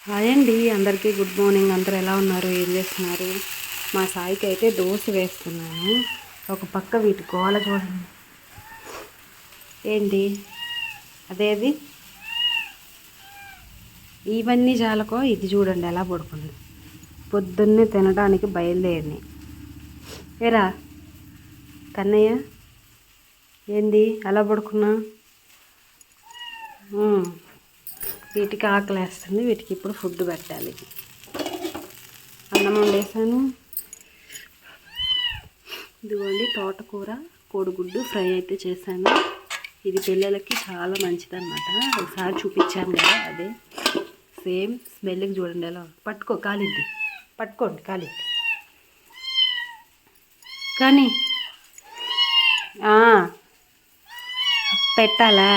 Hi అండి, అందరికీ good morning. అందరూ ఎలా ఉన్నారు, ఏం చేస్తున్నారు? మా సాయికి అయితే దోశ వేస్తున్నాను. ఒక పక్క వీటి గోల చూడండి. ఏంటి అదేది, ఇవన్నీ చాలకో ఇది చూడండి ఎలా పడుకుంది. పొద్దున్నే తినడానికి బయలుదేరిని. ఏరా కన్నయ్య, ఏంది అలా పడుకున్నా? వీటికి ఆకలేస్తుంది, వీటికి ఇప్పుడు ఫుడ్ పెట్టాలి. అన్నం వండేసాను. ఇదిగోండి తోటకూర కోడిగుడ్డు ఫ్రై అయితే చేశాను. ఇది పిల్లలకి చాలా మంచిదన్నమాట. ఒకసారి చూపించాను కదా, అదే సేమ్ స్మెల్కి చూడండి ఎలా. పట్టుకో కాలిద్ది, పట్టుకోండి కాలిద్ది. కానీ పెట్టాలా?